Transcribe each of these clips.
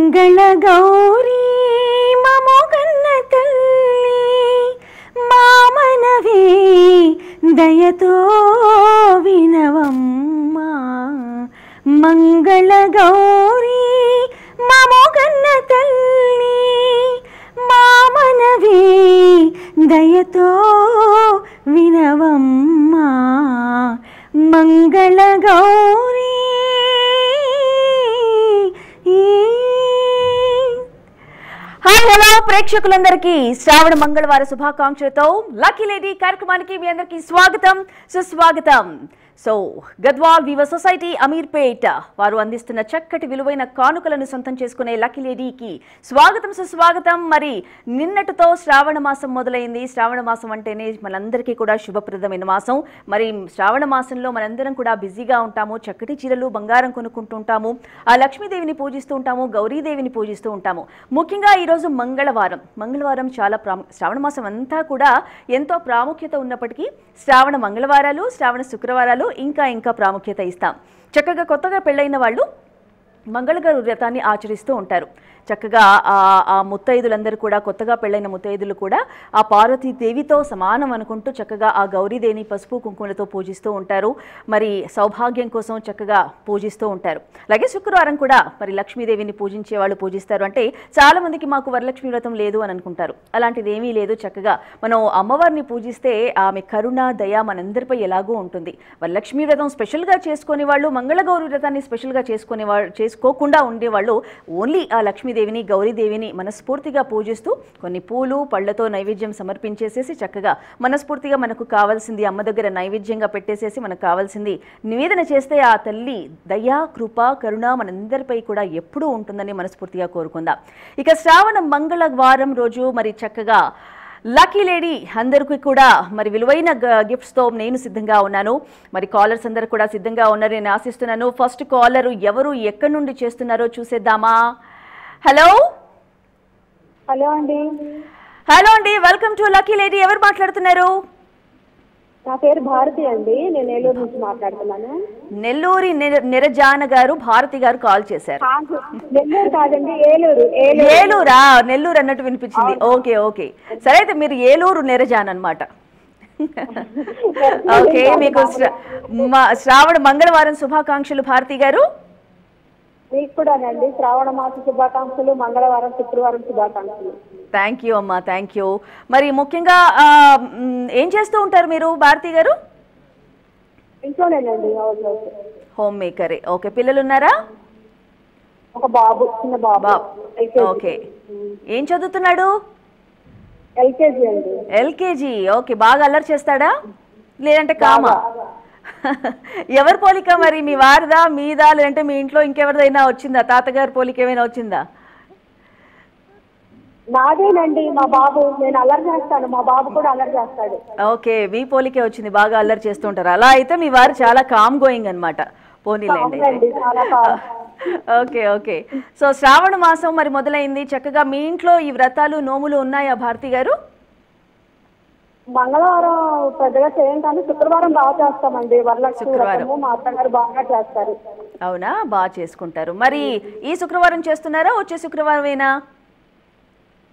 మంగళ గౌరీ మమోగన్న తల్లి మామనవే దయతో వినవమ్మా. మంగళ గౌరీ మమోగన్న తల్లి మామనవే దయతో వినవమ్మా. మంగళ గౌరీ. హాయ్ హలో ప్రేక్షకులందరికీ శ్రావణ మంగళవార శుభాకాంక్షలతో లక్కీ లేడీ కార్యక్రమానికి మీ అందరికీ స్వాగతం సుస్వాగతం. So Gadwal weaver society Ameerpet వారు అందిస్తున్న చక్కటి విలువైన కానుకలను సొంతం చేసుకునే లక్కీ లేడీకి స్వాగతం సుస్వాగతం. మరి నిన్నటితో శ్రావణ మాసం మొదలైంది. శ్రావణ మాసం అంటేనే మనందరికీ కూడా శుభప్రదమైన మాసం. మరి శ్రావణ మాసంలో మనందరం కూడా బిజీగా ఉంటాము. చక్కటి చీరలు బంగారం కొనుక్కుంటుంటాము. ఆ లక్ష్మీదేవిని పూజిస్తూ ఉంటాము, గౌరీదేవిని పూజిస్తూ ఉంటాము. ముఖ్యంగా ఈరోజు మంగళవారం చాలా శ్రావణ మాసం అంతా కూడా ఎంతో ప్రాముఖ్యత ఉన్నప్పటికీ శ్రావణ మంగళవారాలు, శ్రావణ శుక్రవారాలు ఇంకా ప్రాముఖ్యత ఇస్తాం. చక్కగా కొత్తగా పెళ్ళైన వాళ్ళు మంగళగారు వ్రతాన్ని ఆచరిస్తూ ఉంటారు. చక్కగా ఆ ముత్తైదులందరూ కూడా, కొత్తగా పెళ్ళైన ముత్తైదులు కూడా ఆ పార్వతీదేవితో సమానం అనుకుంటూ చక్కగా ఆ గౌరీదేవిని పసుపు కుంకుమలతో పూజిస్తూ ఉంటారు. మరి సౌభాగ్యం కోసం చక్కగా పూజిస్తూ ఉంటారు. అలాగే శుక్రవారం కూడా మరి లక్ష్మీదేవిని పూజించే వాళ్ళు పూజిస్తారు. అంటే చాలా మందికి మాకు వరలక్ష్మి వ్రతం లేదు అని అనుకుంటారు. అలాంటిది ఏమీ లేదు. చక్కగా మనం అమ్మవారిని పూజిస్తే ఆమె కరుణ దయ మనందరిపై ఎలాగూ ఉంటుంది. వరలక్ష్మి వ్రతం స్పెషల్గా చేసుకునే వాళ్ళు, మంగళగౌరి వ్రతాన్ని స్పెషల్గా చేసుకోకుండా ఉండేవాళ్ళు ఓన్లీ ఆ లక్ష్మీదేవిని గౌరీదేవిని మనస్ఫూర్తిగా పూజిస్తూ కొన్ని పూలు పళ్లతో నైవేద్యం సమర్పించేసేసి చక్కగా మనస్ఫూర్తిగా మనకు కావాల్సింది అమ్మ దగ్గర నైవేద్యంగా పెట్టేసేసి మనకు కావాల్సింది నివేదన చేస్తే ఆ తల్లి దయా కృప కరుణ మనందరిపై కూడా ఎప్పుడూ ఉంటుందని మనస్ఫూర్తిగా కోరుకుందాం. ఇక శ్రావణ మంగళవారం రోజు మరి చక్కగా లక్కీ లేడీ అందరికీ కూడా మరి విలువైన గిఫ్ట్స్తో నేను సిద్ధంగా ఉన్నాను. మరి కాలర్స్ అందరూ కూడా సిద్ధంగా ఉన్నారు నేను ఆశిస్తున్నాను. ఫస్ట్ కాలరు ఎవరు ఎక్కడి నుండి చేస్తున్నారో చూసేద్దామా. హలో హలో అండి. హలో అండి, వెల్కమ్ టు లక్కీ లేడీ. ఎవరు మాట్లాడుతున్నారు? నా పేరు భారతి అండి, నేను ఏలూరు నుంచి మాట్లాడుతున్నాను. నెల్లూరి నిరజాన గారు భారతి గారు కాల్ చేశారు. నెల్లూరు కాదండి, ఏలూరు. ఏలూరా? నెల్లూరు అన్నట్టు వినిపించింది. ఓకే ఓకే, సరే అయితే మీరు ఏలూరు నిరజాన్ అన్నమాట. ఓకే, మీకు శ్రావణ మంగళవారం శుభాకాంక్షలు భారతి గారు. మీకు కూడానండి శ్రావణ మాస శుభాకాంక్షలు, మంగళవారం శుక్రవారం శుభాకాంక్షలు. థ్యాంక్ యూ అమ్మా, థ్యాంక్ యూ. మరి ముఖ్యంగా ఏం చేస్తూ ఉంటారు మీరు భారతి గారు? ఇంట్లోనేనండి, హోమ్ మేకరే. ఓకే, పిల్లలు ఉన్నారా? ఒక బాబు, చిన్న బాబు. ఓకే, ఏం చదువుతున్నాడు? ఎల్కేజీ అండి. ఎల్కేజీ. ఓకే, బాగా అల్లరి చేస్తాడా లేదంటే కామా? ఎవరి పోలిక మరి? మీ వారిదా మీదా లేదంటే మీ ఇంట్లో ఇంకెవరిదైనా వచ్చిందా? తాతగారి పోలిక ఏమైనా వచ్చిందా? నాదేనండి, మా బాబు. నేను అల్లరి చేస్తాను, మా బాబు కూడా అల్లరి చేస్తాడు. ఓకే, మీ పోలికే వచ్చింది, బాగా అల్లరి చేస్తుంటారు. అలా అయితే మీ వారు చాలా కామ్ గోయింగ్ అనమాట. పోనీలేండి. Okay okay. సో శ్రావణ మాసం మరి మొదలైంది. చక్కగా మీ ఇంట్లో ఈ వ్రతాలు నోములు ఉన్నాయా భారతి గారు? మంగళవారం పెద్దగా చేయం కానీ శుక్రవారం బాగా చేస్తామండి. వరలక్ష్మి వ్రతము మా అత్తగారు బాగా చేస్తారు. అవునా, బాగా చేసుకుంటారు. మరి ఈ శుక్రవారం చేస్తున్నారా? వచ్చే శుక్రవారమేనా?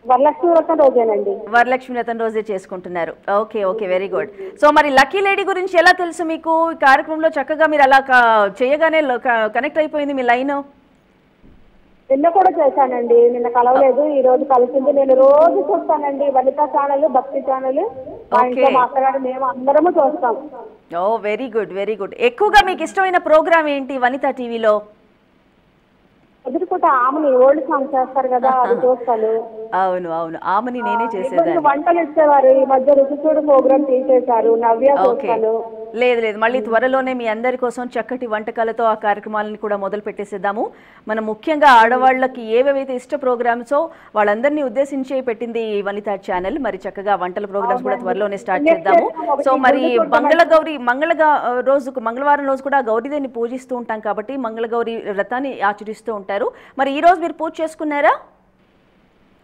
వరలక్ష్మి వ్రతం రోజేనండి. వరలక్ష్మి వ్రతం రోజే చేసుకుంటున్నారు. Okay okay, very good. So మరి లక్కీ లేడీ గురించి ఎలా తెలుసు మీకు? ఈ కార్యక్రమంలో చక్కగా మీరు అలా చేయగానే కనెక్ట్ అయిపోయింది మీ లైన్. నిన్న కూడా చేశానండి, నిన్న కలవలేదు, ఈ రోజు కలిసింది. నేను రోజు చూస్తానండి వనితా ఛానల్, భక్తి ఛానల్. మా ఇంట్లో మా అత్తగారు మేము అందరము చూస్తాం. ఓ వెరీ గుడ్ వెరీ గుడ్. ఎక్కువగా మీకు ఇష్టమైన ప్రోగ్రామ్ ఏంటి వనితా టీవీలో? ఎదురుకుంటే ఆమెని ఓల్డ్ సాంగ్ చేస్తారు కదా, అది చూస్తాను. అవును అవును, ఆమెని నేనే చేసేదాన్ని. వంటలు ఇచ్చేవారు, ఈ మధ్య రుచి చూడు ప్రోగ్రామ్ తీసేశారు. నవ్య చూస్తాను. లేదు లేదు, మళ్ళీ త్వరలోనే మీ అందరి కోసం చక్కటి వంటకాలతో ఆ కార్యక్రమాలను కూడా మొదలు పెట్టేసేద్దాము. మనం ముఖ్యంగా ఆడవాళ్ళకి ఏవేవైతే ఇష్ట ప్రోగ్రామ్సో వాళ్ళందరినీ ఉద్దేశించి పెట్టింది ఈ వనితా ఛానల్. మరి చక్కగా వంటల ప్రోగ్రామ్స్ కూడా త్వరలోనే స్టార్ట్ చేద్దాము. సో మరి మంగళవారం రోజు కూడా గౌరీదేవిని పూజిస్తూ ఉంటాం కాబట్టి మంగళగౌరి వ్రతాన్ని ఆచరిస్తూ ఉంటారు. మరి ఈ రోజు మీరు పూజ చేసుకున్నారా?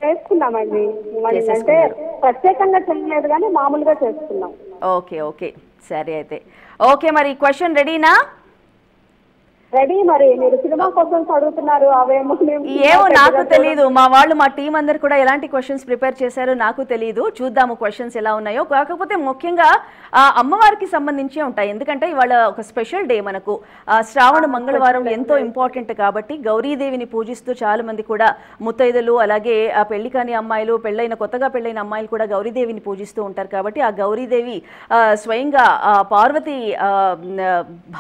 చేసుకున్నామండి. అంటే ప్రత్యేకంగా చేయలేదు కానీ మామూలుగా చేసుకున్నాం. ఓకే ఓకే, సరే అయితే ఓకే. మరి క్వశ్చన్ రెడీనా? రెడీ. మరి మీరు సినిమా క్వశ్చన్స్ అడుగుతున్నారు, అవేమో ఏమో నాకు తెలియదు. మా వాళ్ళు మా టీం అందరు కూడా ఎలాంటి క్వశ్చన్స్ ప్రిపేర్ చేశారో నాకు తెలియదు. చూద్దాము క్వశ్చన్స్ ఎలా ఉన్నాయో. కాకపోతే ముఖ్యంగా అమ్మవారికి సంబంధించి ఉంటాయి, ఎందుకంటే ఇవాళ ఒక స్పెషల్ డే మనకు. శ్రావణ మంగళవారం ఎంతో ఇంపార్టెంట్ కాబట్టి గౌరీదేవిని పూజిస్తూ చాలా మంది కూడా ముత్తైదులు, అలాగే పెళ్లి కాని అమ్మాయిలు, కొత్తగా పెళ్ళైన అమ్మాయిలు కూడా గౌరీదేవిని పూజిస్తూ ఉంటారు. కాబట్టి ఆ గౌరీదేవి స్వయంగా పార్వతి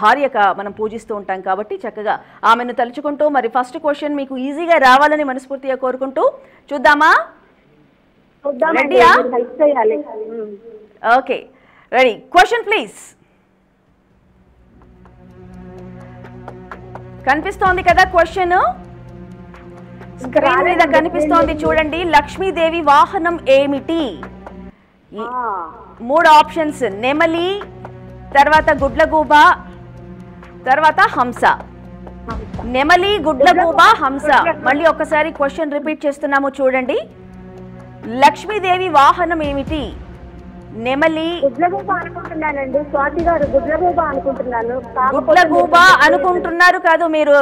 భార్యగా మనం పూజిస్తూ ఉంటాం కాబట్టి చక్కగా ఆమెను తలుచుకుంటూ మరి ఫస్ట్ క్వశ్చన్ మీకు ఈజీగా రావాలని మనస్ఫూర్తిగా కోరుకుంటూ చూద్దామా? రెడీయా? Okay, ready. Question please. కనిపిస్తోంది కదా క్వశ్చన్? స్క్రీన్ మీద కనిపిస్తోంది చూడండి. లక్ష్మీదేవి వాహనం ఏమిటి? 3 ఆప్షన్స్: నెమలి, తర్వాత గుడ్లగూబ, తర్వాత హంస. నెమలి, గుడ్లగూబ, హంస. మళ్ళీ ఒకసారి క్వశ్చన్ రిపీట్ చేస్తున్నాము చూడండి. లక్ష్మీదేవి వాహనం ఏమిటి? నెమలి. గుడ్లగూబ అనుకుంటున్నానండి స్వాతి గారు, గుడ్లగూబ అనుకుంటున్నాను. గుడ్లగూబ అనుకుంటున్నారు కాదు, మీరు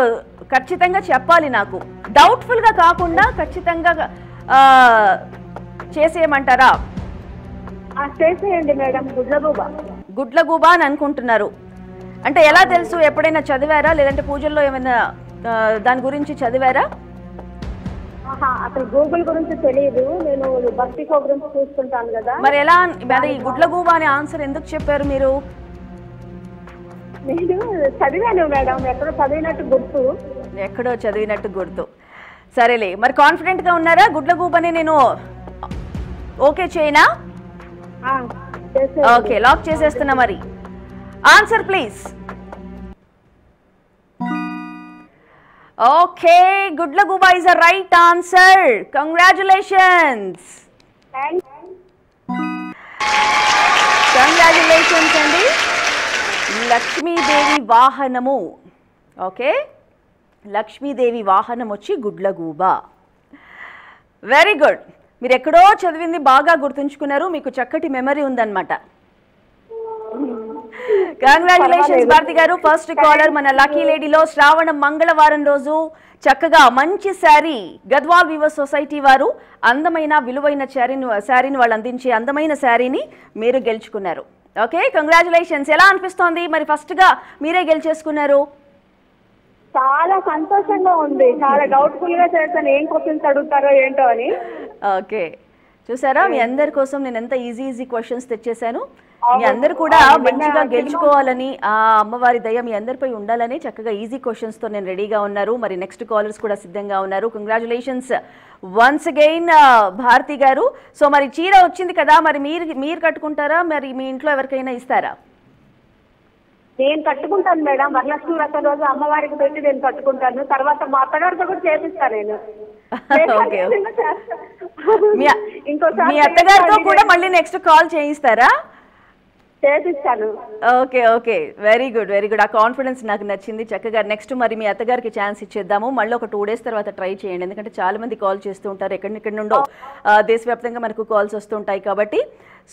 ఖచ్చితంగా చెప్పాలి నాకు. డౌట్ఫుల్ గా కాకుండా ఖచ్చితంగా చేసేయమంటారా? చేసేయండి మేడం. గుడ్లగూబ. గుడ్లగూబ అని అనుకుంటున్నారు అంటే ఎలా తెలుసు? ఎప్పుడైనా చదివారా, లేదంటే పూజల్లో ఏమైనా దాని గురించి చదివారా? అసలు గూగుల్ గురించి తెలియదు, నేను భక్తి గురించి చూసుకుంటాను కదా. మరి ఎలా, మరి గుడ్లగూబ అనే ఆన్సర్ ఎందుకు చెప్పారు మీరు? నేను చదివాను మేడం, ఎక్కడో చదివినట్టు గుర్తు. సరేలే, మరి కాన్ఫిడెంట్ గా ఉన్నారా? గుడ్లగూబని నేను ఓకే చేయనా? ఓకే, లాక్ చేసేస్తున్నా. మరి ఆన్సర్ ప్లీజ్. ఓకే, గుడ్లగూబ is a right answer. Congratulations. Congratulations అండి. లక్ష్మీదేవి వాహనము. ఓకే, లక్ష్మీదేవి వాహనం వచ్చి గుడ్లగూబ. Very good. మీరు ఎక్కడో చదివింది బాగా గుర్తుంచుకున్నారు, మీకు చక్కటి మెమరీ ఉందన్నమాట. Congratulations Bharati garu. First caller మన లక్కీ లేడీలో. శ్రావణ మంగళవారం రోజు చక్కగా మంచి శారీ గద్వాల్ వీవర్స్ సొసైటీ వారు అందమైన విలువైన శారీని వాళ్ళు అందించే అందమైన శారీని మీరు గెలుచుకున్నారు. Okay, congratulations. ఎలా అనిపిస్తోంది? మరి ఫస్ట్ గా మీరే గెలిచేసుకున్నారు. చాలా సంతోషంగా ఉంది. చాలా డౌట్ఫుల్ గా చేస్తాను, ఏం క్వశ్చన్స్ అడుగుతారో ఏంటో అని. ఓకే, చూసారా మీ అందరి కోసం నేను ఎంత ఈజీ క్వశ్చన్స్ తెచ్చేసాను. మీ అందరు కూడా మంచిగా గెలుచుకోవాలని, ఆ అమ్మవారి దయ మీ అందరిపై ఉండాలని చక్కగా ఈజీ క్వశ్చన్స్ తో నేను రెడీగా ఉన్నారు. మరి నెక్స్ట్ కాలర్స్ కూడా సిద్ధంగా ఉన్నారు. కంగ్రాచులేషన్స్ వన్స్ అగైన్ భారతి గారు. సో మరి చీర వచ్చింది కదా, మరి మీరు కట్టుకుంటారా, మరి మీ ఇంట్లో ఎవరికైనా ఇస్తారా? నేను కట్టుకుంటాను మేడం. వరలక్ష్మి వ్రతం రోజు అమ్మవారికి పెట్టి నేను కట్టుకుంటాను. తర్వాత మా అత్తగారితో కూడా చేపిస్తాను నేను. మీ అత్తగారితో కూడా మళ్ళీ నెక్స్ట్ కాల్ చేయిస్తారా? చేపిస్తాను. Okay okay, very good very good. ఆ కాన్ఫిడెన్స్ నాకు నచ్చింది. చక్కగా నెక్స్ట్ మరి మీ అత్తగారికి ఛాన్స్ ఇచ్చేద్దాము. మళ్ళీ ఒక 2 days తర్వాత ట్రై చేయండి, ఎందుకంటే చాలా మంది కాల్ చేస్తూ ఉంటారు, ఎక్కడెక్కడి నుండో దేశవ్యాప్తంగా మనకు కాల్స్ వస్తుంటాయి కాబట్టి.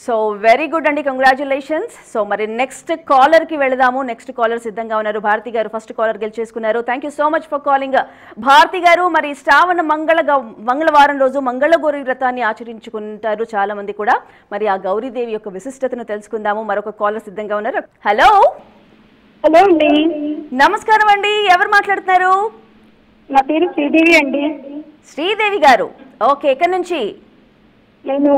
సో వెరీ గుడ్ అండి, కంగ్రాచులేషన్స్. సో మరి నెక్స్ట్ కాలర్కి వెళదాము. నెక్స్ట్ కాలర్ సిద్ధంగా ఉన్నారు. భారతి గారు ఫస్ట్ కాలర్ గెలిచేసుకున్నారు. Thank you so much for calling Bharati garu. మరి శ్రావణ మంగళవారం రోజు మంగళగౌరి వ్రతాన్ని ఆచరించుకుంటారు చాలా మంది కూడా. మరి ఆ గౌరీదేవి యొక్క విశిష్టతను తెలుసుకుందాము. మరొక కాలర్ సిద్ధంగా ఉన్నారు. హలో. హలో అండి. నమస్కారం అండి, ఎవరు మాట్లాడుతున్నారు? నా పేరు శ్రీదేవి అండి. శ్రీదేవి గారు, ఓకే, ఎక్కడి నుంచి? నేను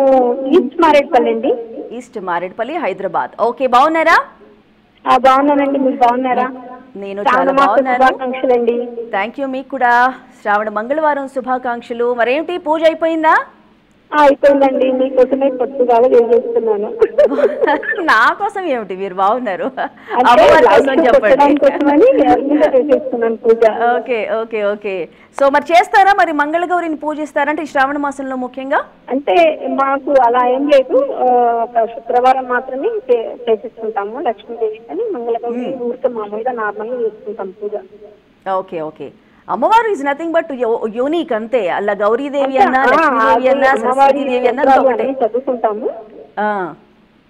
ఈస్ట్ మారేడుపల్లి అండి. ఈస్ట్ మారేడుపల్లి, హైదరాబాద్. ఓకే, బాగున్నారా? బాగున్నానండి, మీరు బాగున్నారా? నేను చాలా బాగున్నాను. Thank you. మీకు కూడా శ్రావణ మంగళవారం శుభాకాంక్షలు. మరేంటి, పూజ అయిపోయిందా? అయిపోయిందండి, మీకోసమే పొద్దుగా చేస్తున్నాను. నా కోసం ఏమిటి, మీరు బాగున్నారు, అమ్మవారి కోసం చెప్పండి. Okay okay okay. సో మరి చేస్తారా, మరి మంగళగౌరిని పూజిస్తారంటే ఈ శ్రావణ మాసంలో ముఖ్యంగా? అంటే మాకు అలా ఏం లేదు, ఒక శుక్రవారం మాత్రమే చేసేసుకుంటాము లక్ష్మీదేవి అని. మంగళగౌరి ఊరికే మామూలుగా నార్మల్ గా చేసుకుంటాం పూజ. Okay okay. అమ్మవారు ఈజ్ నథింగ్ బట్ యూనిక్ అంతే. అలా గౌరీదేవి అన్నా, లక్ష్మీదేవి అన్నా, సరస్వతీదేవి అన్నా చదువుకుంటాము.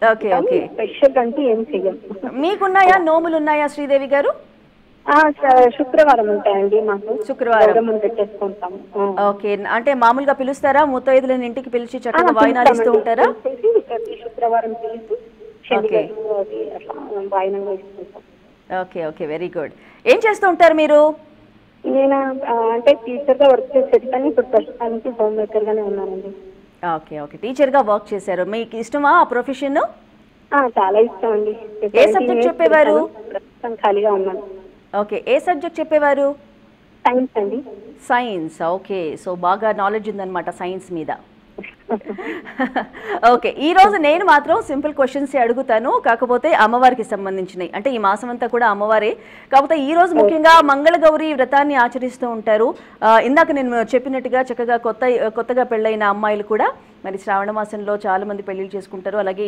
Okay okay. స్పెషల్ అంటే ఏం చెయ్యం. మీకున్నాయా నోములు ఉన్నాయా శ్రీదేవి గారు? శుక్రవారం ఉంటాయండి మాకు. శుక్రవారం పెట్టేసుకుంటాము. ఓకే, అంటే మామూలుగా పిలుస్తారా? ముత్తైదులను ఇంటికి పిలిచి చక్కగా వాయినాలు ఇస్తూ ఉంటారా? శుక్రవారం పిలిచి వాయినాలు ఇస్తుంటాం. Okay okay, very good. ఏం చేస్తూ ఉంటారు మీరు? నేను అంటే టీచర్ గా వర్క్ చేసేది, కానీ ఇప్పుడు ప్రస్తుతానికి హోమ్ మేకర్ గానే ఉన్నానండి. ఓకే ఓకే, టీచర్ గా వర్క్ చేశారు. మీకు ఇష్టమా ఆ ప్రొఫెషన్? చాలా ఇష్టం అండి. ఏ సబ్జెక్ట్ చెప్పేవారు? ప్రస్తుతం ఖాళీగా ఉన్నాను. ఓకే, ఏ సబ్జెక్ట్ చెప్పేవారు? సైన్స్ అండి. Science, okay. సో బాగా నాలెడ్జ్ ఉందన్నమాట సైన్స్ మీద. ఓకే, ఈ రోజు నేను మాత్రం సింపుల్ క్వశ్చన్స్ అడుగుతాను, కాకపోతే అమ్మవారికి సంబంధించినవి. అంటే ఈ మాసం అంతా కూడా అమ్మవారే, కాకపోతే ఈ రోజు ముఖ్యంగా మంగళగౌరి వ్రతాన్ని ఆచరిస్తూ ఉంటారు. ఇందాక నేను చెప్పినట్టుగా చక్కగా కొత్తగా పెళ్ళైన అమ్మాయిలు కూడా మరి శ్రావణ మాసంలో చాలా మంది పెళ్లిళ్ళు చేసుకుంటారు. అలాగే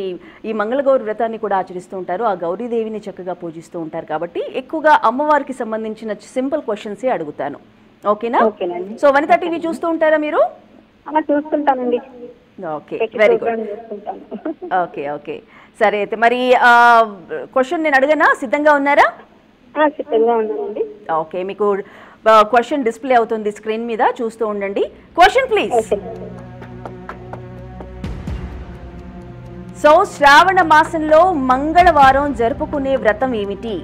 ఈ మంగళగౌరి వ్రతాన్ని కూడా ఆచరిస్తూ ఉంటారు. ఆ గౌరీదేవిని చక్కగా పూజిస్తూ ఉంటారు. కాబట్టి ఎక్కువగా అమ్మవారికి సంబంధించిన సింపుల్ క్వశ్చన్స్ అడుగుతాను. ఓకేనా? సో వనితా టీవీ చూస్తూ ఉంటారా మీరు? చూస్తుంటానండి. Okay, very good. Okay okay, సరే అయితే మరి క్వశ్చన్ నేను అడగనా? సిద్ధంగా ఉన్నారా? సిద్ధంగా ఉన్నానండి. ఓకే, మీకు క్వశ్చన్ డిస్ప్లే అవుతుంది స్క్రీన్ మీద, చూస్తూ ఉండండి. Question please. సో శ్రావణ మాసంలో మంగళవారం జరుపుకునే వ్రతం ఏమిటి?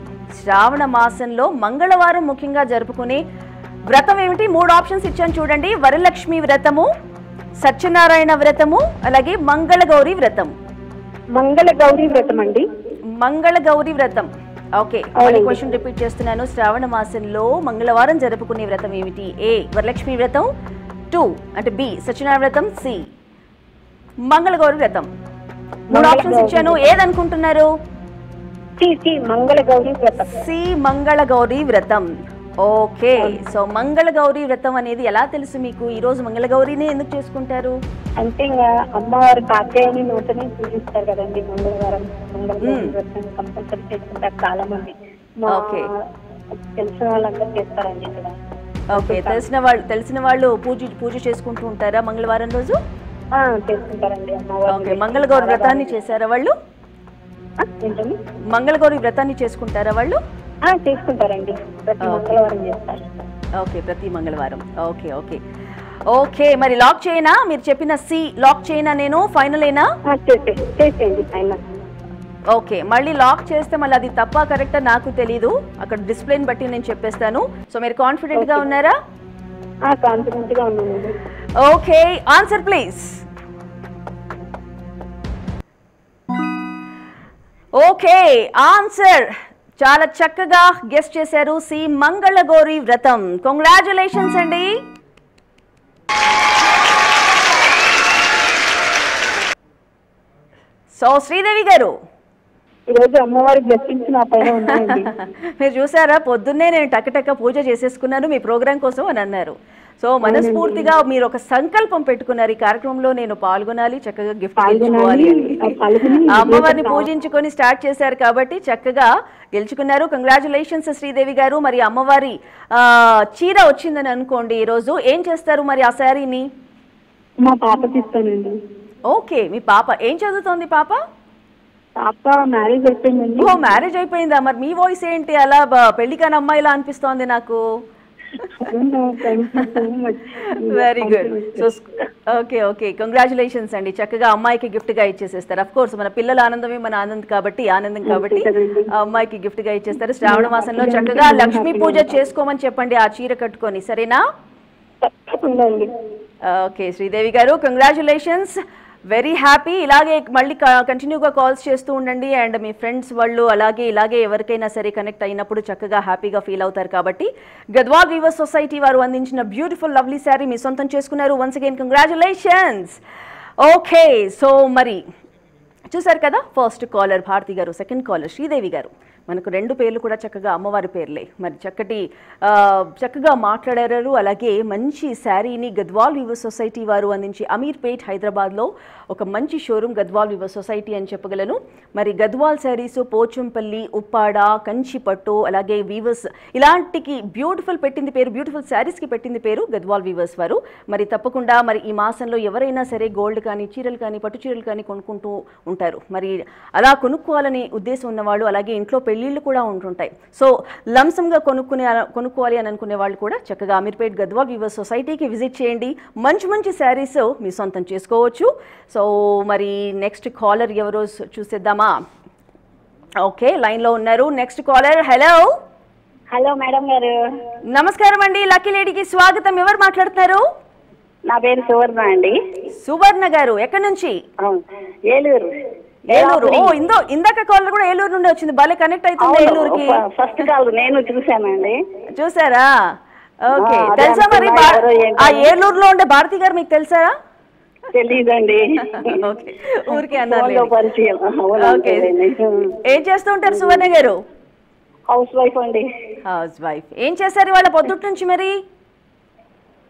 శ్రావణ మాసంలో మంగళవారం ముఖ్యంగా జరుపుకునే వ్రతం ఏమిటి? 3 ఆప్షన్స్ ఇచ్చాను చూడండి. వరలక్ష్మి వ్రతము, సత్యనారాయణ వ్రతము, అలాగే మంగళగౌరి వ్రతం. మంగళగౌరి వ్రతం అండి. మంగళగౌరి వ్రతం. ఓకే, మళ్ళీ క్వశ్చన్ రిపీట్ చేస్తున్నాను. శ్రావణ మాసంలో మంగళవారం జరుపుకునే వ్రతం ఏమిటి? ఏ వరలక్ష్మి వ్రతం, 2 అంటే బి సత్యనారాయణ వ్రతం, సి మంగళగౌరి వ్రతం. 3 ఆప్షన్స్ ఇచ్చాను, ఏదనుకుంటున్నారు? మంగళగౌరి వ్రతం. సి మంగళగౌరి వ్రతం. ఓకే, సో మంగళగౌరి వ్రతం అనేది ఎలా తెలుసు మీకు? ఈ రోజు మంగళగౌరిని ఎందుకు చేసుకుంటారు? అంటే ఇంకా అమ్మవారి కాత్యాయని నూతనే పూజిస్తారు కదండి మంగళవారం. మంగళగౌరి వ్రతం కంపల్సరీ చేసుకుంటారు చాలా మంది. తెలిసిన వాళ్ళందరూ చేస్తారండి ఇక్కడ. ఓకే, తెలిసిన వాళ్ళు పూజ చేసుకుంటూ ఉంటారా మంగళవారం రోజు? చేసుకుంటారండి అమ్మవారు. ఓకే, మంగళగౌరి వ్రతాన్ని చేశారా వాళ్ళు? మంగళగౌరి వ్రతాన్ని చేసుకుంటారా వాళ్ళు? చేసుకుంటారండి, ప్రతి మంగళవారం చేస్తారు. ఓకే, ప్రతి మంగళవారం. ఓకే ఓకే ఓకే, మరి లాక్ చేయనా? మీరు చెప్పిన సి లాక్ చేయనా? నేను ఫైనలేనా? చేసేయండి ఫైనల్. ఓకే, మళ్ళీ లాక్ చేస్తే మళ్ళీ అది తప్ప కరెక్టా నాకు తెలీదు. అక్కడ డిస్ప్లేని బట్టి నేను చెప్పేస్తాను. సో మీరు కాన్ఫిడెంట్ గా ఉన్నారా? కాన్ఫిడెంట్ గా ఉన్నాను. Okay, answer please. Okay, answer చాలా చక్కగా గెస్ చేశారు. సి మంగళగౌరి వ్రతం. కంగ్రాచులేషన్స్ అండి. సో శ్రీదేవి గారు, ఈరోజు అమ్మవారి బ్లెస్సింగ్స్ నా పైన ఉన్నాయండి. మీరు చూసారా, పొద్దున్నే నేను టక్క పూజ చేసేసుకున్నాను మీ ప్రోగ్రాం కోసం అని అన్నారు. సో మనస్ఫూర్తిగా మీరు ఒక సంకల్పం పెట్టుకున్నారు, ఈ కార్యక్రమంలో నేను పాల్గొనాలి, చక్కగా గిఫ్ట్ గెలుచుకోవాలి అని. అమ్మవారిని పూజించుకొని స్టార్ట్ చేశారు కాబట్టి చక్కగా గెలుచుకున్నారు. కంగ్రాచులేషన్స్ శ్రీదేవి గారు. మరి అమ్మవారి చీర వచ్చిందని అనుకోండి, ఈరోజు ఏం చేస్తారు మరి ఆ శారీని? మా పాపకి ఇస్తానండి. ఓకే, మీ పాప ఏం చదువుతోంది? పాప మ్యారేజ్ అయిపోయిందండి. ఓ, మ్యారేజ్ అయిపోయిందా? మరి మీ వాయిస్ ఏంటి అలా పెళ్లి కాని అమ్మాయిలా అనిపిస్తోంది నాకు. Very good. So okay okay, congratulations అండి. చక్కగా అమ్మాయికి గిఫ్ట్ గా ఇచ్చేసేస్తారు. అఫ్ కోర్స్ మన పిల్లల ఆనందమే మన ఆనందం కాబట్టి అమ్మాయికి గిఫ్ట్ గా ఇచ్చేస్తారు. శ్రావణ మాసంలో చక్కగా లక్ష్మీ పూజ చేసుకోమని చెప్పండి ఆ చీర కట్టుకొని, సరేనా? ఓకే శ్రీదేవి గారు, కంగ్రాచులేషన్స్, వెరీ హ్యాపీ. ఇలాగే మళ్ళీ కంటిన్యూగా కాల్స్ చేస్తూ ఉండండి. అండ్ మీ ఫ్రెండ్స్ వాళ్ళు ఇలాగే ఎవరికైనా సరే కనెక్ట్ అయినప్పుడు చక్కగా హ్యాపీగా ఫీల్ అవుతారు. కాబట్టి గద్వాల్ వీవర్స్ సొసైటీ వారు అందించిన బ్యూటిఫుల్ లవ్లీ శారీ మీ సొంతం చేసుకున్నారు. Once again congratulations. Okay, so మరి చూసారు కదా, ఫస్ట్ కాలర్ భారతి గారు, సెకండ్ కాలర్ శ్రీదేవి గారు. మనకు 2 పేర్లు కూడా చక్కగా అమ్మవారి పేర్లే. మరి చక్కగా మాట్లాడారు. అలాగే మంచి శారీని గద్వాల్ వీవర్స్ సొసైటీ వారు అందించి అమీర్పేట్ హైదరాబాద్లో ఒక మంచి షోరూమ్ గద్వాల్ వీవర్స్ సొసైటీ అని చెప్పగలను. మరి గద్వాల్ శారీస్, పోచంపల్లి, ఉప్పాడ, కంచిపట్టు, అలాగే వీవర్స్ ఇలాంటికి బ్యూటిఫుల్ శారీస్కి పెట్టింది పేరు గద్వాల్ వీవర్స్ వారు. మరి తప్పకుండా మరి ఈ మాసంలో ఎవరైనా సరే గోల్డ్ కానీ, చీరలు కానీ, పట్టు చీరలు కానీ కొనుక్కుంటూ ఉంటారు. మరి అలా కొనుక్కోవాలని ఉద్దేశం ఉన్నవాళ్ళు, అలాగే ఇంట్లో పెళ్ళిళ్ళు కూడా ఉంటుంటాయి. సో లంసంగా కొనుక్కోవాలి అని అనుకునే వాళ్ళు కూడా చక్కగా అమీర్పేట్ గద్వాల్ వీవర్స్ సొసైటీకి విజిట్ చేయండి. మంచి మంచి శారీస్ మీ సొంతం చేసుకోవచ్చు. సో మరి నెక్స్ట్ కాలర్ ఎవరో చూసేద్దామా? ఓకే, లైన్లో ఉన్నారు next caller. Hello hello madam గారు. నమస్కారం అండి, లక్కీ లేడీకి స్వాగతం. ఎవరు మాట్లాడుతున్నారు? నా పేరు సువర్ణ అండి. సువర్ణ గారు ఎక్కడి నుంచి? ఏలూరు. ఏలూరు. ఓ ఇందాక కాల్ కూడా ఏలూరు నుండి వచ్చింది. భలే కనెక్ట్ అవుతుంది ఏలూరుకి. ఫస్ట్ కాల్ నేను చూసానండి. చూసారా? ఓకే, తెలుసా మరి ఆ ఏలూరులో ఉండే భారతి గారు మీకు తెలుసా? తెలీదండి. ఓకే, ఊరికే అన్నారు. ఓకే, ఏం చేస్తూ ఉంటారు సువర్ణ గారు? హౌస్ వైఫ్ అండి. House wife. ఏం చేశారు ఇవాళ పొద్దుటి నుంచి మరి?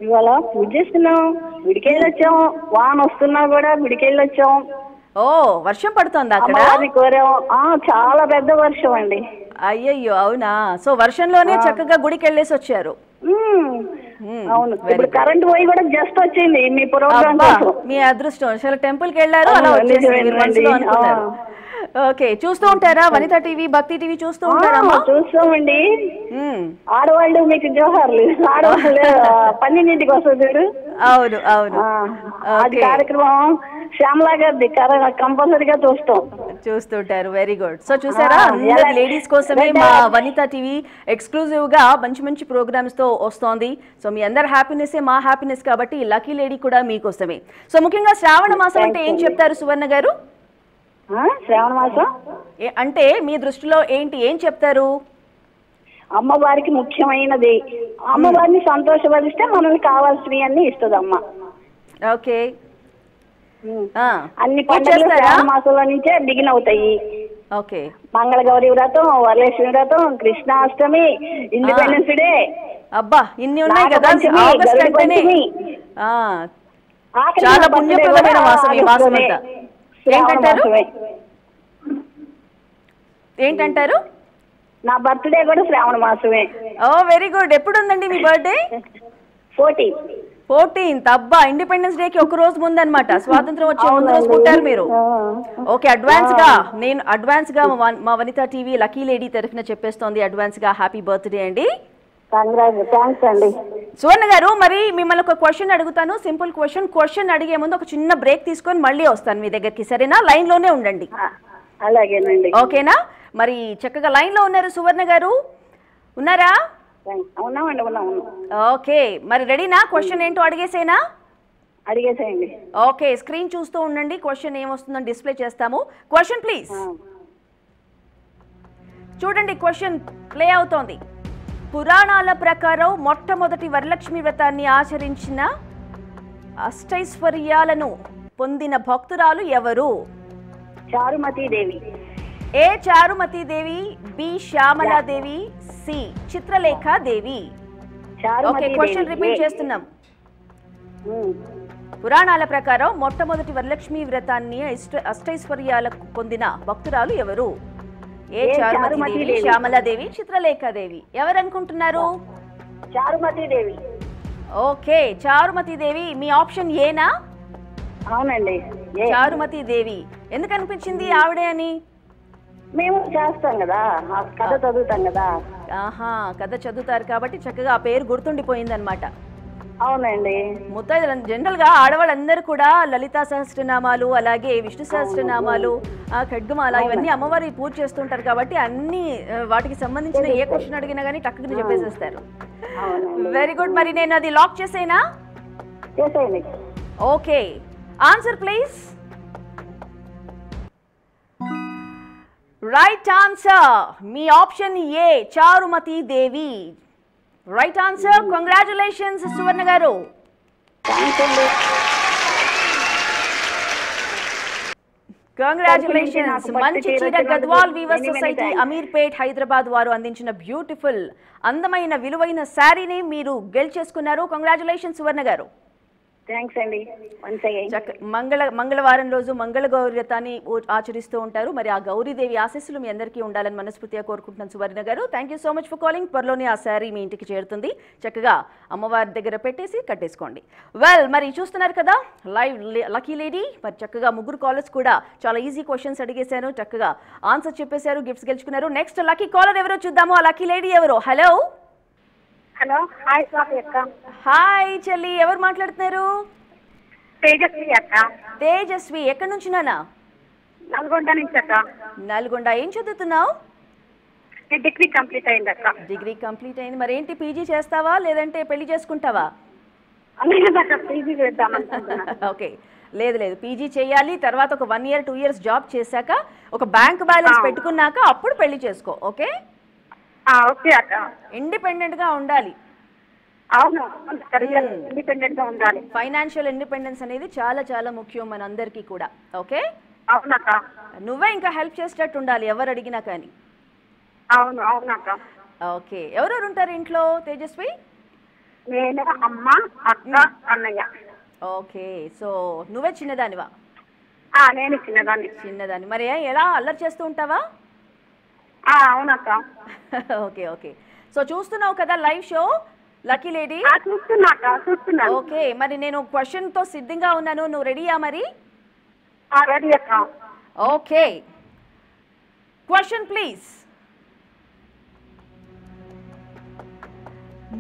ఇవాళ పూజ చేస్తున్నాం, గుడికెళ్ళి వచ్చాం. వాన వస్తున్నా కూడా గుడికెళ్ళి వచ్చాం. ఓ, వర్షం పడుతోంది అక్కడ? కోరాం. చాలా పెద్ద వర్షం అండి. అయ్యయ్యో, అవునా? సో వర్షంలోనే చక్కగా గుడికి వెళ్ళేసి వచ్చారు. అవును, ఇప్పుడు కరెంట్ పోయి కూడా జస్ట్ వచ్చింది మీ ప్రోగ్రామ్ కోసం. మీ అదృష్టం. అసలు టెంపుల్ కి వెళ్ళారు, అలా వచ్చేసింది. ఓకే, చూస్తూ ఉంటారా వనితా టీవీ, భక్తి టీవీ చూస్తూ ఉంటారా? చూస్తామండి. ఆడవాళ్ళు మీకు జోహార్లు. ఆడవాళ్ళు 12ంటికి వస్తుంది చూడు. అవును అవును, అది కార్యక్రమం శ్యామలా గారిది కంపల్సరీగా చూస్తుంటారు. Very good. సో చూసారా, లేడీస్ కోసమే మా వనితా టీవీ ఎక్స్క్లూజివ్ గా మంచి మంచి ప్రోగ్రామ్స్ తో వస్తోంది. సో మీ అందరి హ్యాపీనెస్ మా హ్యాపీనెస్ కాబట్టి లక్కీ లేడీ కూడా మీకోసమే. సో ముఖ్యంగా శ్రావణ మాసం అంటే ఏం చెప్తారు సువర్ణ గారు? శ్రావణ మాసం అంటే మీ దృష్టిలో ఏంటి, ఏం చెప్తారు? అమ్మవారికి ముఖ్యమైనది. అమ్మవారిని సంతోషపరిస్తే మనల్ని కావాల్సినవి అన్ని ఇస్తుంది అమ్మ. ఓకే, అన్ని పండుగలు శ్రావణ మాసంలో నుంచే బిగిన్ అవుతాయి. ఓకే, మంగళగౌరి వ్రతం, వరలక్ష్మి వ్రతం, కృష్ణాష్టమి, ఇండిపెండెన్స్ డే. అబ్బా, ఇన్ని ఉన్నాయి కదా. చాలా పుణ్యప్రదమైన మాసం ఈ మాసం అంతా. ఏంటంటారు? నా బర్త్డే కూడా శ్రావణ మాసమే. ఓ వెరీ గుడ్. ఎప్పుడు ఉందండి మీ బర్త్డే? 14th. అబ్బా, ఇండిపెండెన్స్ డే కి ఒక రోజు ముందు అనమాట. స్వాతంత్రం వచ్చే ముందు రోజు పుట్టారు మీరు. ఓకే, అడ్వాన్స్ గా మా వనితా టీవీ లక్కీ లేడీ తరఫున చెప్పేస్తోంది అడ్వాన్స్ గా హ్యాపీ బర్త్డే అండి. సువర్ణ గారు, మరి మిమ్మల్ని ఒక క్వశ్చన్ అడుగుతాను, సింపుల్ క్వశ్చన్ అడిగే ముందు ఒక చిన్న బ్రేక్ తీసుకొని మళ్ళీ వస్తాను మీ దగ్గరికి, సరేనా? లైన్ లోనే ఉండండి. అలాగేనండి. ఓకేనా? మరి చక్కగా లైన్ లో ఉన్నారు సువర్ణ గారు, ఉన్నారా? ఓకే, మరి రెడీనా? క్వశ్చన్ ఏంటో అడిగేసేనా? అడిగేసేయండి. ఓకే, స్క్రీన్ చూస్తూ ఉండండి, క్వశ్చన్ ఏమొస్తుందో డిస్ప్లే చేస్తాము. క్వశ్చన్ ప్లీజ్ చూడండి. క్వశ్చన్ ప్లే అవుతోంది. పురాణాల ప్రకారం మొట్టమొదటి వరలక్ష్మి వ్రతాన్ని ఆచరించిన అష్టైశ్వర్యాలను పొందిన భక్తురాలు ఎవరు? Charumatidevi. A Charumatidevi, B Shyamaladevi, C Chitralekhadevi. Okay, question repeat చేస్తున్నాం. పురాణాల ప్రకారం మొట్టమొదటి వరలక్ష్మి వ్రతాన్ని అష్టైశ్వర్యాలకు పొందిన భక్తురాలు ఎవరు? ఏ చారుమతీదేవి, శ్యామలాదేవి, చిత్రలేఖాదేవి. ఎవరు అనుకుంటున్నారు? చారుమతీదేవి. ఓకే, చారుమతీదేవి మీ ఆప్షన్ ఏనా? అవునండి, చారుమతీదేవి. ఎందుకు అనిపించింది ఆవిడే అని? మేము చేస్తాం కదా, కథ చదువుతాం కదా. ఆహా, కథ చదువుతారు కాబట్టి చక్కగా ఆ పేరు గుర్తుండిపోయింది అనమాట. అవునండి. ముత్తైదులు జనరల్ గా ఆడవాళ్ళందరూ కూడా లలితా సహస్రనామాలు, అలాగే విష్ణు సహస్రనామాలు, ఖడ్గమాల, ఇవన్నీ అమ్మవారి పూజ చేస్తుంటారు కాబట్టి అన్ని వాటికి సంబంధించిన ఏ క్వశ్చన్ అడిగినా గానీ టక్కుని చెప్పేసేస్తారు. Very good. మరి నేను అది లాక్ చేసేనా? Okay, answer please. Right answer మీ option A, Charumatidevi. Right answer. Congratulations Suvarna garu. Congratulations. మంచి చీర గద్వాల్ వీవర్స్ సొసైటీ అమీర్పేట్ హైదరాబాద్ వారు అందించిన బ్యూటిఫుల్ అందమైన విలువైన శారీని మీరు గెలిచేసుకున్నారు. కంగ్రాచులేషన్స్ సువర్ణ గారు. థ్యాంక్స్ అండి వన్స్ అగైన్. మంగళవారం రోజు మంగళ గౌరి వ్రతాన్ని ఆచరిస్తూ ఉంటారు. మరి ఆ గౌరీదేవి ఆశీస్సులు మీ అందరికీ ఉండాలని మనస్ఫూర్తిగా కోరుకుంటున్నాను సువర్ణ గారు. Thank you so much for calling. త్వరలోనే ఆ శారీ మీ ఇంటికి చేరుతుంది. చక్కగా అమ్మవారి దగ్గర పెట్టేసి కట్టేసుకోండి. వెల్, మరి చూస్తున్నారు కదా లైవ్ లక్కీ లేడీ. మరి చక్కగా ముగ్గురు కాలర్స్ కూడా చాలా ఈజీ క్వశ్చన్స్ అడిగేశాను, చక్కగా ఆన్సర్ చెప్పేశారు, గిఫ్ట్స్ గెలుచుకున్నారు. నెక్స్ట్ లక్కీ కాలర్ ఎవరో చూద్దాము. ఆ లక్కీ లేడీ ఎవరో. హలో హలో, హాయ్ స్వాతి అక్క. హాయ్ చెల్లి, ఎవరు మాట్లాడుతున్నారు? తేజస్వి అక్క. తేజస్వి, ఎక్కడి నుంచి నానా? నల్గొండ నుంచి అక్క. నల్గొండ. ఏం చదువుతున్నావు? డిగ్రీ కంప్లీట్ అయింది అక్క. డిగ్రీ కంప్లీట్ అయింది. మరి ఏంటి, పీజీ చేస్తావా లేదంటే పెళ్లి చేసుకుంటావా? పీజీ చేద్దామనుకుంటున్నా. ఓకే, లేదు పీజీ చేయాలి. తర్వాత ఒక 1 year 2 years జాబ్ చేశాక ఒక బ్యాంక్ బ్యాలెన్స్ పెట్టుకున్నాక అప్పుడు పెళ్లి చేసుకో. ఓకే ఓకే అక్క. ఇండిపెండెంట్ గా ఉండాలి. అవును, ఇండిపెండెంట్ గా ఉండాలి. ఫైనాన్షియల్ ఇండిపెండెన్స్ అనేది చాలా చాలా ముఖ్యం మనందరికీ కూడా. ఓకే, అవునక్క. నువ్వే ఇంకా హెల్ప్ చేసేటట్టు ఉండాలి ఎవరు అడిగినా కానీ. అవునక్క. ఓకే, ఎవరెవరు ఉంటారు ఇంట్లో తేజస్వి? నేను, అమ్మ, అక్క, అన్నయ్య. ఓకే, సో నువ్వే చిన్నదానివా? నేను చిన్నదాన్ని. మరి ఎలా అల్లరి చేస్తూ ఉంటావా? అవునక్క. ఓకే, సో చూస్తున్నావు కదా లైవ్ షో లక్కీ లేడీ? చూస్తున్నా. ఓకే, మరి నేను క్వశ్చన్ తో సిద్ధంగా ఉన్నాను. నువ్వు రెడీయా మరి? రెడీ అక్క. Okay, question please.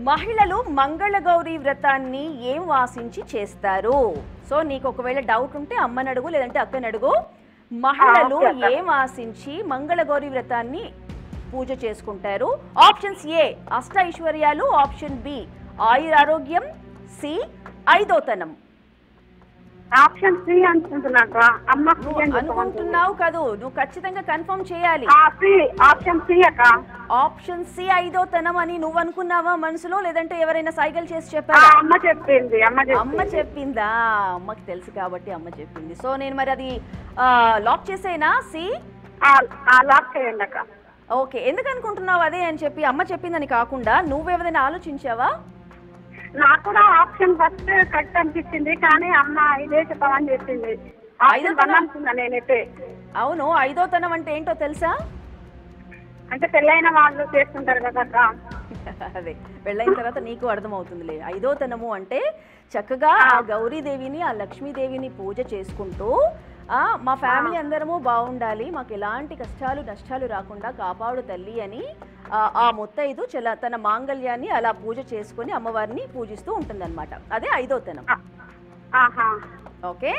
మహిళలు మంగళగౌరి వ్రతాన్ని ఏం వాసించి చేస్తారు? సో నీకు ఒకవేళ డౌట్ ఉంటే అమ్మని అడుగు, లేదంటే అక్కని అడుగు. మహిళలు ఏం ఆశించి మంగళగౌరి వ్రతాన్ని పూజ చేసుకుంటారు? ఆప్షన్స్ ఏ అష్ట ఐశ్వర్యాలు, ఆప్షన్ బి ఆయురారోగ్యం, సి ఐదోతనం. ఆప్షన్ సి అనుకుంటున్నాక. అనుకుంటున్నావు కదూ, నువ్వు ఖచ్చితంగా కన్ఫర్మ్ చేయాలి. ఆప్షన్ సి అక్క. ఆప్షన్ సి ఐదోతనం అని నువ్వు అనుకున్నావా మనసులో, లేదంటే ఎవరైనా సైకిల్ చేసి చెప్పారా? అమ్మ చెప్పింది. అమ్మ చెప్పిందా? అమ్మకి తెలుసు కాబట్టి అమ్మ చెప్పింది. సో నేను మరి అది లాక్ చేసేనా? సి లాక్ చేయండి అక్క. ఓకే, ఎందుకు అనుకుంటున్నావు అదే అని చెప్పి? అమ్మ చెప్పిందని కాకుండా నువ్వేమైనా ఆలోచించావా? నాకు కూడా ఆప్షన్ ఫస్ట్ కరెక్ట్ అనిపించింది, కానీ అమ్మ ఇదే చెప్పమని చెప్పింది. నేనైతే అవును, ఐదోతనం అంటే ఏంటో తెలుసా? అంటే పెళ్ళైన వాళ్ళు చేసుకుంటారు కదా. అదే, పెళ్ళైన తర్వాత నీకు అర్థమవుతుందిలే. ఐదోతనము అంటే చక్కగా ఆ గౌరీదేవిని, ఆ లక్ష్మీదేవిని పూజ చేసుకుంటూ మా ఫ్యామిలీ అందరము బాగుండాలి, మాకు ఎలాంటి కష్టాలు నష్టాలు రాకుండా కాపాడు తల్లి అని ఆ ముత్తైదు తన మాంగళ్యాన్ని అలా పూజ చేసుకుని అమ్మవారిని పూజిస్తూ ఉంటుందన్నమాట. అదే ఐదోతనం. ఓకే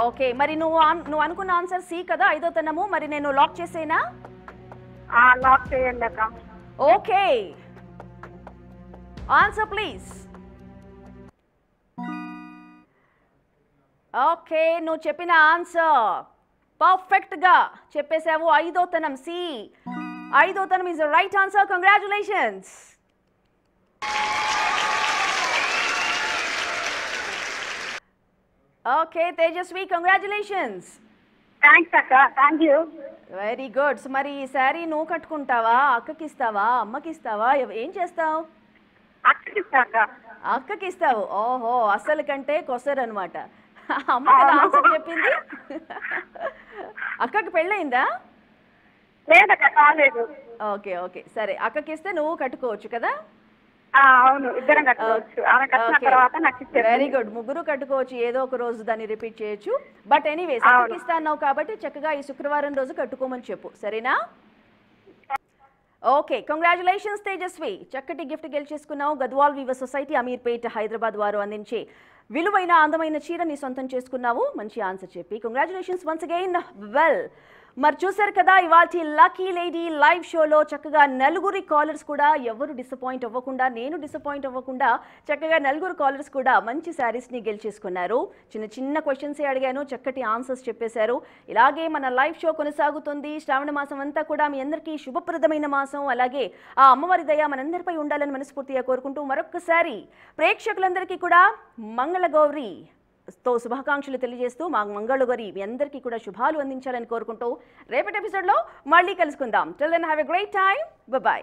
ఓకే, మరి నువ్వు అనుకున్న ఆన్సర్ సి కదా, ఐదోతనము. మరి నేను లాక్ చేసేనా? లాక్ చేయండి అక్క. Okay, answer please. ఓకే, నువ్వు చెప్పిన ఆన్సర్ పర్ఫెక్ట్ గా చెప్పేసావు. ఐదోతనం, సి ఐదోతనం is the right answer. Congratulations. Okay Tejaswi, congratulations. Thanks అక్క. Thank you. Very good. So మరి ఈ శారీ నువ్వు కట్టుకుంటావా, అక్కకి ఇస్తావా, అమ్మకి ఇస్తావా, ఏం చేస్తావు? అక్కకి ఇస్తావు. ఓహో, అసలు కంటే కొసరు అనమాట. అమ్మ కదా ఆన్సర్ చెప్పింది. అక్కకి పెళ్ళయిందా? లేదక్క, కాలేదు. ఓకే ఓకే, సరే, అక్కకి ఇస్తే నువ్వు కట్టుకోవచ్చు కదా? అవును, ఇద్దరం కట్టుకోవచ్చు. వెరీ గుడ్, ముగ్గురు కట్టుకోవచ్చు. ఏదో ఒక రోజు దాన్ని రిపీట్ చేయొచ్చు. బట్ ఎనీవేస్, అక్కకి ఇస్తా అన్నావు కాబట్టి చక్కగా ఈ శుక్రవారం రోజు కట్టుకోమని చెప్పు, సరేనా? Okay, congratulations Tejaswi. చక్కటి గిఫ్ట్ గెలిచేసుకున్నావు. గద్వాల్ వీవర్ సొసైటీ, అమీర్పేట్, హైదరాబాద్ వారు అందించే విలువైన అందమైన చీరని సొంతం చేసుకున్నావు. మంచి ఆన్సర్ చెప్పి కంగ్రాచులేషన్స్ వన్స్ అగైన్. వెల్, మరి చూసారు కదా ఇవాల్టి లక్కీ లేడీ లైవ్ షోలో చక్కగా నలుగురి కాలర్స్ కూడా ఎవరు డిసప్పాయింట్ అవ్వకుండా, నేను డిసప్పాయింట్ అవ్వకుండా చక్కగా నలుగురు కాలర్స్ కూడా మంచి శారీస్ని గెలిచేసుకున్నారు. చిన్న చిన్న క్వశ్చన్సే అడిగాను, చక్కటి ఆన్సర్స్ చెప్పేశారు. ఇలాగే మన లైవ్ షో కొనసాగుతుంది. శ్రావణ మాసం అంతా కూడా మీ అందరికీ శుభప్రదమైన మాసం. అలాగే ఆ అమ్మవారి దయ మనందరిపై ఉండాలని మనస్ఫూర్తిగా కోరుకుంటూ మరొకసారి ప్రేక్షకులందరికీ కూడా మంగళగౌరి తో శుభాకాంక్షలు తెలియజేస్తూ మా మంగళగౌరి మీ అందరికీ కూడా శుభాలు అందించాలని కోరుకుంటూ రేపటి ఎపిసోడ్లో మళ్ళీ కలుసుకుందాం. Till then have a great time. Bye by.